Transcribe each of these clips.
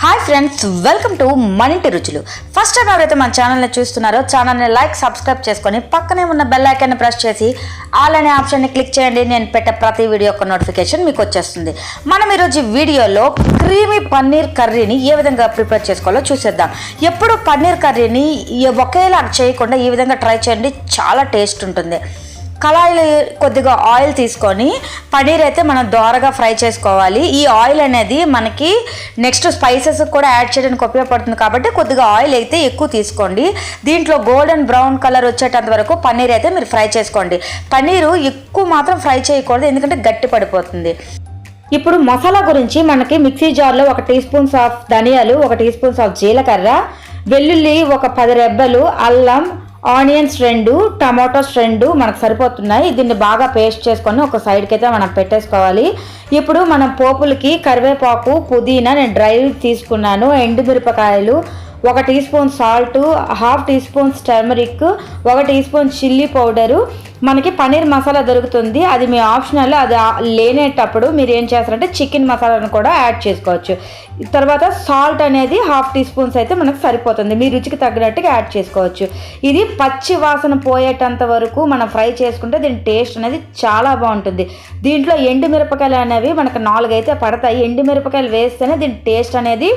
Hi friends, welcome to మనింటి రుచులు. First time ఎవరైతే మన ఛానల్ని చూస్తున్నారో ఛానల్ని లైక్, సబ్స్క్రైబ్ చేసుకొని పక్కనే ఉన్న బెల్ ఐకాన్ని ప్రెస్ చేసి ఆల్ అనే ఆప్షన్ని క్లిక్ చేయండి. నేను పెట్టే ప్రతి వీడియో యొక్క నోటిఫికేషన్ మీకు వచ్చేస్తుంది. మనం ఈరోజు వీడియోలో క్రీమీ పన్నీర్ కర్రీని ఏ విధంగా ప్రిపేర్ చేసుకోవాలో చూసేద్దాం. ఎప్పుడు పన్నీర్ కర్రీని ఒకేలా చేయకుండా ఈ విధంగా ట్రై చేయండి, చాలా టేస్ట్ ఉంటుంది. కళాయిలో కొద్దిగా ఆయిల్ తీసుకొని పన్నీర్ అయితే మనం దోరగా ఫ్రై చేసుకోవాలి. ఈ ఆయిల్ అనేది మనకి నెక్స్ట్ స్పైసెస్ కూడా యాడ్ చేయడానికి ఉపయోగపడుతుంది కాబట్టి కొద్దిగా ఆయిల్ అయితే ఎక్కువ తీసుకోండి. దీంట్లో గోల్డెన్ బ్రౌన్ కలర్ వచ్చేటంత వరకు పన్నీర్ అయితే మీరు ఫ్రై చేసుకోండి. పన్నీరు ఎక్కువ మాత్రం ఫ్రై చేయకూడదు, ఎందుకంటే గట్టి పడిపోతుంది. ఇప్పుడు మసాలా గురించి మనకి మిక్సీ జార్లో 1 టీ స్పూన్స్ ఆఫ్ ధనియాలు, 1 టీ స్పూన్స్ ఆఫ్ జీలకర్ర, వెల్లుల్లి ఒక 10 రెబ్బలు, అల్లం, ఆనియన్స్ 2, టమాటోస్ 2 మనకు సరిపోతున్నాయి. దీన్ని బాగా పేస్ట్ చేసుకొని ఒక సైడ్కి అయితే మనం పెట్టేసుకోవాలి. ఇప్పుడు మనం పోపులకి కరివేపాకు, పుదీనా నేను డ్రై తీసుకున్నాను, ఎండుమిరపకాయలు, 1 teaspoon salt, 1/2 teaspoon turmeric, 1 teaspoon chilli powder. మనకి పన్నీర్ మసాలా దొరుకుతుంది, అది మీ ఆప్షనల్. అది లేనేటప్పుడు మీరు ఏం చేస్తారంటే చికెన్ మసాలాను కూడా యాడ్ చేసుకోవచ్చు. తర్వాత సాల్ట్ అనేది 1/2 టీ స్పూన్స్ అయితే మనకు సరిపోతుంది, మీ రుచికి తగ్గినట్టుగా యాడ్ చేసుకోవచ్చు. ఇది పచ్చి వాసన పోయేటంత వరకు మనం ఫ్రై చేసుకుంటే దీని టేస్ట్ అనేది చాలా బాగుంటుంది. దీంట్లో ఎండుమిరపకాయలు అనేవి మనకు 4 అయితే పడతాయి. ఎండుమిరపకాయలు వేస్తేనే దీని టేస్ట్ అనేది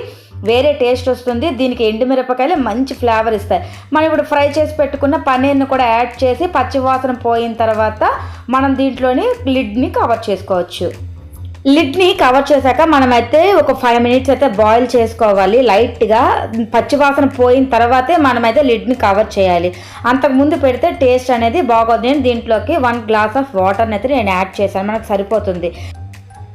వేరే టేస్ట్ వస్తుంది. దీనికి ఎండుమిరపకాయలు మంచి ఫ్లేవర్ ఇస్తాయి. మనం ఇప్పుడు ఫ్రై చేసి పెట్టుకున్న పన్నీర్ని కూడా యాడ్ చేసి పచ్చి వాసన పోయిన తర్వాత మనం దీంట్లోని లిడ్ని కవర్ చేసుకోవచ్చు. లిడ్ని కవర్ చేశాక మనమైతే ఒక 5 మినిట్స్ అయితే బాయిల్ చేసుకోవాలి. లైట్గా పచ్చివాసన పోయిన తర్వాతే మనమైతే లిడ్ని కవర్ చేయాలి. అంతకుముందు పెడితే టేస్ట్ అనేది బాగోదు. నేను దీంట్లోకి 1 గ్లాస్ ఆఫ్ వాటర్ని అయితే నేను యాడ్ చేశాను, మనకు సరిపోతుంది.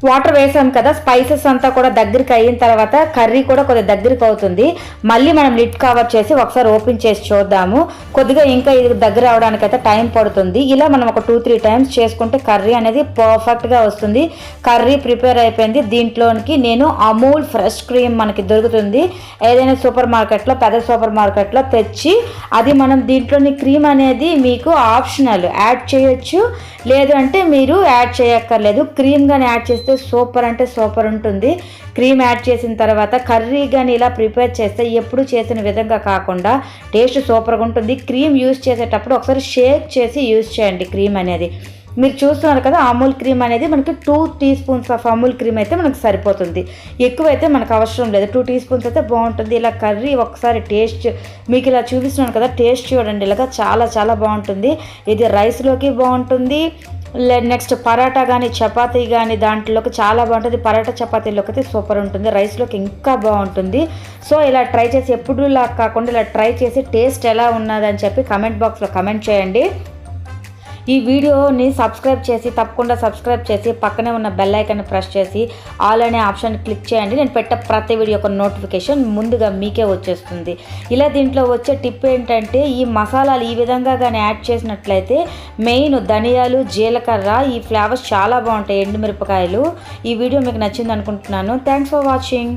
వాటర్ వేసాం కదా, స్పైసెస్ అంతా కూడా దగ్గరికి అయిన తర్వాత కర్రీ కూడా కొద్దిగా దగ్గరికి అవుతుంది. మళ్ళీ మనం లిడ్ కవర్ చేసి ఒకసారి ఓపెన్ చేసి చూద్దాము. కొద్దిగా ఇంకా ఇది దగ్గర అవడానికి అయితే టైం పడుతుంది. ఇలా మనం ఒక 2-3 టైమ్స్ చేసుకుంటే కర్రీ అనేది పర్ఫెక్ట్గా వస్తుంది. కర్రీ ప్రిపేర్ అయిపోయింది. దీంట్లోనికి నేను అమూల్ ఫ్రెష్ క్రీమ్ మనకి దొరుకుతుంది, ఏదైనా సూపర్ మార్కెట్లో, పెద్ద సూపర్ మార్కెట్లో తెచ్చి అది మనం దీంట్లోని క్రీమ్ అనేది మీకు ఆప్షనల్, యాడ్ చేయొచ్చు, లేదు అంటే మీరు యాడ్ చేయక్కర్లేదు. క్రీమ్ కానీ యాడ్ చేస్తే సూపర్ అంటే సూపర్ ఉంటుంది. క్రీమ్ యాడ్ చేసిన తర్వాత కర్రీ కానీ ఇలా ప్రిపేర్ చేస్తే ఎప్పుడు చేసిన విధంగా కాకుండా టేస్ట్ సూపర్గా ఉంటుంది. క్రీమ్ యూజ్ చేసేటప్పుడు ఒకసారి షేక్ చేసి యూజ్ చేయండి. క్రీమ్ అనేది మీరు చూస్తున్నారు కదా, అమూల్ క్రీమ్ అనేది మనకి 2 teaspoons of Amul cream అయితే మనకు సరిపోతుంది. ఎక్కువైతే మనకు అవసరం లేదు, 2 టీ స్పూన్స్ అయితే బాగుంటుంది. ఇలా కర్రీ ఒకసారి టేస్ట్ మీకు ఇలా చూపిస్తున్నాను కదా, టేస్ట్ చూడండి. ఇలాగా చాలా చాలా బాగుంటుంది. ఇది రైస్లోకి బాగుంటుంది, నెక్స్ట్ పరాటా కానీ చపాతీ కానీ దాంట్లోకి చాలా బాగుంటుంది. పరాటా చపాతీలోకి అయితే సూపర్ ఉంటుంది, రైస్లోకి ఇంకా బాగుంటుంది. సో ఇలా ట్రై చేసి, ఎప్పుడు ఇలా కాకుండా ఇలా ట్రై చేసి టేస్ట్ ఎలా ఉన్నదని చెప్పి కమెంట్ బాక్స్లో కమెంట్ చేయండి. ఈ వీడియోని తప్పకుండా సబ్స్క్రైబ్ చేసి పక్కనే ఉన్న బెల్ ఐకాన్ని ప్రెస్ చేసి ఆల్ అనే ఆప్షన్ క్లిక్ చేయండి. నేను పెట్టే ప్రతి వీడియో ఒక నోటిఫికేషన్ ముందుగా మీకే వచ్చేస్తుంది. ఇలా దీంట్లో వచ్చే టిప్ ఏంటంటే, ఈ మసాలాలు ఈ విధంగా కానీ యాడ్ చేసినట్లయితే మెయిన్ ధనియాలు, జీలకర్ర, ఈ ఫ్లేవర్స్ చాలా బాగుంటాయి, ఎండుమిరపకాయలు. ఈ వీడియో మీకు నచ్చింది అనుకుంటున్నాను. Thanks for watching.